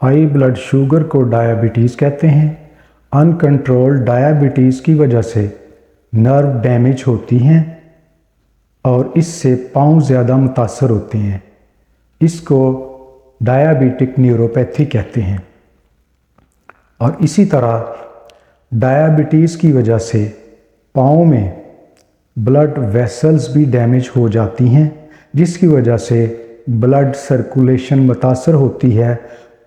High blood sugar को diabetes कहते हैं। अनकंट्रोल्ड डायबिटीज़ की वजह से नर्व डैमेज होती हैं और इससे पाँव ज़्यादा मुतासर होते हैं। इसको डायबिटिक न्यूरोपैथी कहते हैं। और इसी तरह डायबिटीज़ की वजह से पाँव में ब्लड वेसल्स भी डैमेज हो जाती हैं, जिसकी वजह से ब्लड सर्कुलेशन मुतासर होती है।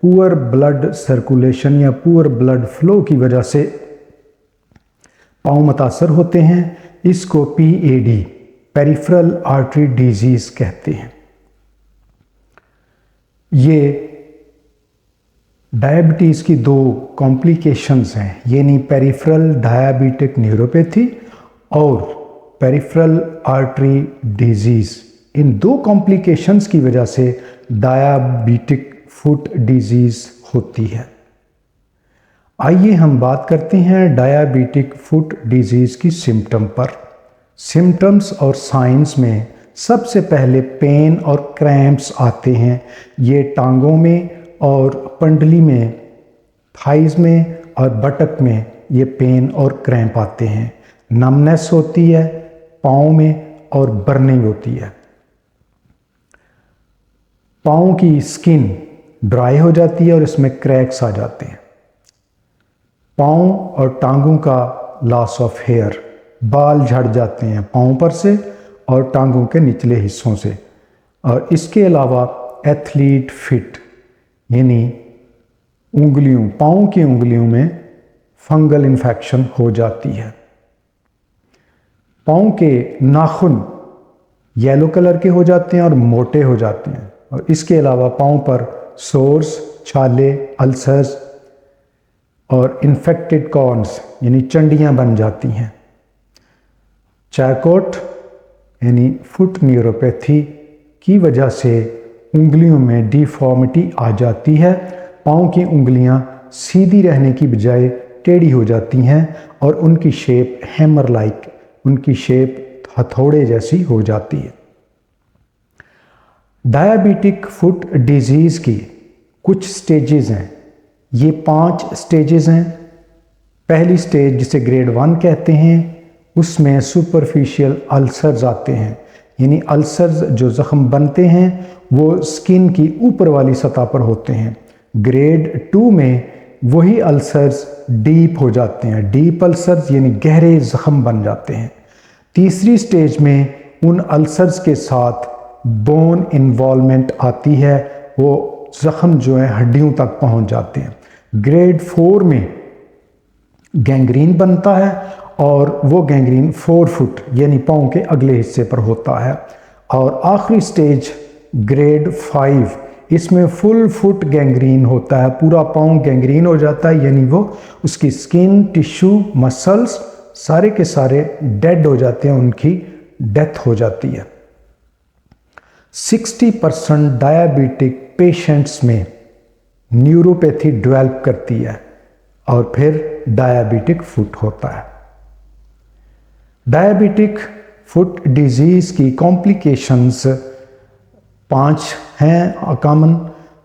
पुअर ब्लड सर्कुलेशन या पुअर ब्लड फ्लो की वजह से पाँव मुतासर होते हैं। इसको PAD पेरिफेरल आर्टरी डिजीज़ कहते हैं। ये डायबिटीज़ की दो कॉम्प्लिकेशंस हैं, यानी पेरिफेरल डायबिटिक न्यूरोपैथी और पेरिफेरल आर्टरी डिजीज़। इन दो कॉम्प्लिकेशंस की वजह से डायबिटिक फुट डिजीज़ होती है। आइए हम बात करते हैं डायबिटिक फुट डिजीज़ की सिम्टम पर। सिम्टम्स और साइंस में सबसे पहले पेन और क्रैम्प्स आते हैं। ये टांगों में और पंडली में, थाइज़ में और बटक में ये पेन और क्रैम्प आते हैं। नमनेस होती है पाँव में और बर्निंग होती है। पाँव की स्किन ड्राई हो जाती है और इसमें क्रैक्स आ जाते हैं। पाँव और टांगों का लॉस ऑफ हेयर, बाल झड़ जाते हैं पाँव पर से और टांगों के निचले हिस्सों से। और इसके अलावा एथलीट फिट यानी उंगलियों, पाँव की उंगलियों में फंगल इन्फेक्शन हो जाती है। पाँव के नाखून येलो कलर के हो जाते हैं और मोटे हो जाते हैं। और इसके अलावा पाँव पर सोर्स, छाले, अल्सर्स और इन्फेक्टेड कॉर्न्स यानी चंडियाँ बन जाती हैं। चैकोट यानी फुट न्यूरोपैथी की वजह से उंगलियों में डिफॉर्मिटी आ जाती है। पाँव की उंगलियां सीधी रहने की बजाय टेढ़ी हो जाती हैं और उनकी शेप हैमर लाइक, उनकी शेप हथौड़े जैसी हो जाती है। डायबिटिक फुट डिजीज़ की कुछ स्टेजेस हैं। ये 5 स्टेजेस हैं। पहली स्टेज जिसे ग्रेड 1 कहते हैं, उसमें सुपरफिशियल अल्सर्स आते हैं, यानी अल्सर्स जो ज़ख़म बनते हैं वो स्किन की ऊपर वाली सतह पर होते हैं। ग्रेड 2 में वही अल्सर्स डीप हो जाते हैं, डीप अल्सर्स यानी गहरे ज़ख़म बन जाते हैं। तीसरी स्टेज में उन अल्सर्स के साथ बोन इन्वॉल्वमेंट आती है, वो ज़ख़म जो है हड्डियों तक पहुंच जाते हैं। ग्रेड 4 में गैंग्रीन बनता है और वो गैंग्रीन 4 फुट यानी पाँव के अगले हिस्से पर होता है। और आखिरी स्टेज ग्रेड 5, इसमें फुल फुट गैंग्रीन होता है, पूरा पाँव गैंग्रीन हो जाता है, यानी वो उसकी स्किन, टिश्यू, मसल्स सारे के सारे डेड हो जाते हैं, उनकी डेथ हो जाती है। 60% डायबिटिक पेशेंट्स में न्यूरोपैथी डेवलप करती है और फिर डायबिटिक फुट होता है। डायबिटिक फुट डिजीज़ की कॉम्प्लिकेशंस 5 हैं कॉमन।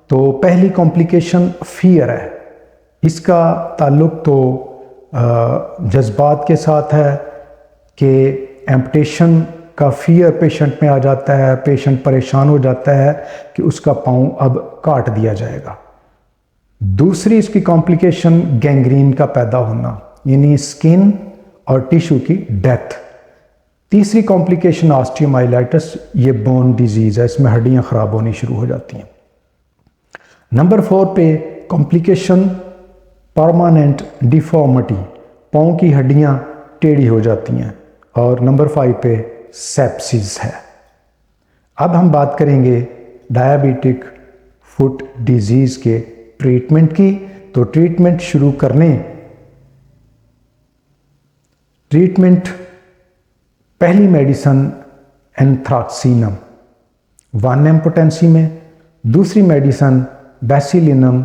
तो पहली कॉम्प्लिकेशन फियर है। इसका ताल्लुक तो जज्बात के साथ है कि एम्पुटेशन का फियर पेशेंट में आ जाता है। पेशेंट परेशान हो जाता है कि उसका पाँव अब काट दिया जाएगा। दूसरी इसकी कॉम्प्लिकेशन गैंग्रीन का पैदा होना, यानी स्किन और टिश्यू की डेथ। तीसरी कॉम्प्लिकेशन ऑस्टियोमाइलाइटिस, ये बोन डिजीज़ है, इसमें हड्डियाँ ख़राब होनी शुरू हो जाती हैं। नंबर 4 पे कॉम्प्लिकेशन परमानेंट डिफॉर्मिटी, पाँव की हड्डियाँ टेढ़ी हो जाती हैं। और नंबर 5 पे सेप्सिस है। अब हम बात करेंगे डायबिटिक फुट डिजीज़ के ट्रीटमेंट की। तो ट्रीटमेंट शुरू करने, ट्रीटमेंट पहली मेडिसन एंथ्राक्सीनम 1 एम पोटेंसी में, दूसरी मेडिसन बैसिलिनम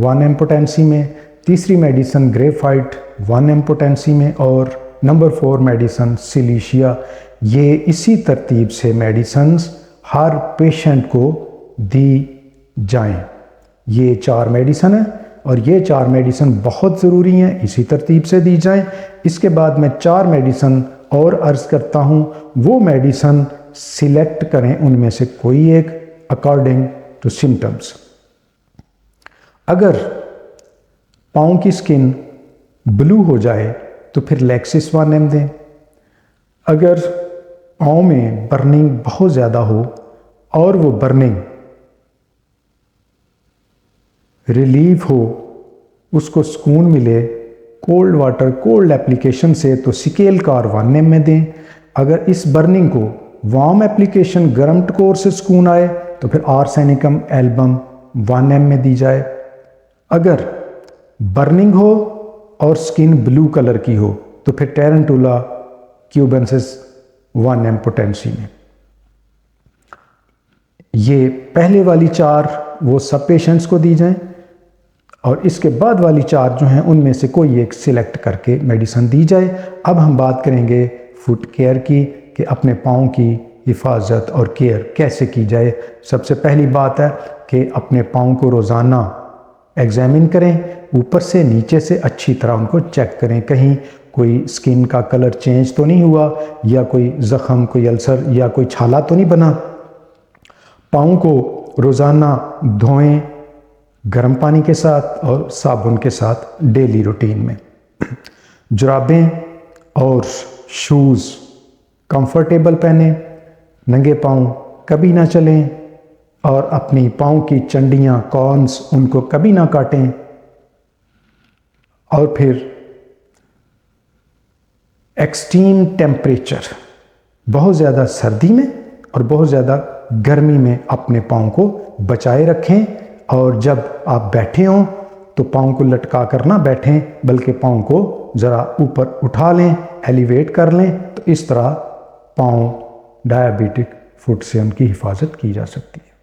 1 एम पोटेंसी में, तीसरी मेडिसन ग्रेफाइट 1 एम पोटेंसी में और नंबर 4 मेडिसन सिलीशिया। ये इसी तरतीब से मेडिसन्स हर पेशेंट को दी जाएं। ये 4 मेडिसन है और ये 4 मेडिसन बहुत ज़रूरी हैं, इसी तरतीब से दी जाए। इसके बाद मैं 4 मेडिसन और अर्ज़ करता हूँ, वो मेडिसन सिलेक्ट करें उनमें से कोई एक अकॉर्डिंग टू सिम्टम्स। अगर पाँव की स्किन ब्लू हो जाए तो फिर लैक्सिस 1M दें। अगर पाँव में बर्निंग बहुत ज़्यादा हो और वो बर्निंग रिलीव हो, उसको सुकून मिले कोल्ड वाटर कोल्ड एप्लीकेशन से, तो सिकेल कार 1M में दें। अगर इस बर्निंग को वार्म एप्लीकेशन गर्म टकोर से सुकून आए तो फिर आर्सेनिकम एल्बम 1M में दी जाए। अगर बर्निंग हो और स्किन ब्लू कलर की हो तो फिर टेरेंटुला क्यूबेंसिस 1M पोटेंसी में। ये पहले वाली 4 वो सब पेशेंट्स को दी जाएं और इसके बाद वाली 4 जो हैं उनमें से कोई एक सिलेक्ट करके मेडिसिन दी जाए। अब हम बात करेंगे फुट केयर की कि अपने पाँव की हिफाजत और केयर कैसे की जाए। सबसे पहली बात है कि अपने पाँव को रोज़ाना एग्जामिन करें, ऊपर से नीचे से अच्छी तरह उनको चेक करें, कहीं कोई स्किन का कलर चेंज तो नहीं हुआ या कोई ज़ख़म, कोई अल्सर या कोई छाला तो नहीं बना। पाँव को रोज़ाना धोएं गर्म पानी के साथ और साबुन के साथ डेली रूटीन में। जुराबें और शूज़ कंफर्टेबल पहने, नंगे पाँव कभी ना चलें और अपनी पाँव की चंडियाँ कॉर्न्स उनको कभी ना काटें। और फिर एक्सट्रीम टेम्परेचर, बहुत ज़्यादा सर्दी में और बहुत ज़्यादा गर्मी में अपने पाँव को बचाए रखें। और जब आप बैठे हों तो पाँव को लटका कर ना बैठें, बल्कि पाँव को ज़रा ऊपर उठा लें, एलिवेट कर लें, तो इस तरह पाँव डायबिटिक फुट से उनकी हिफाजत की जा सकती है।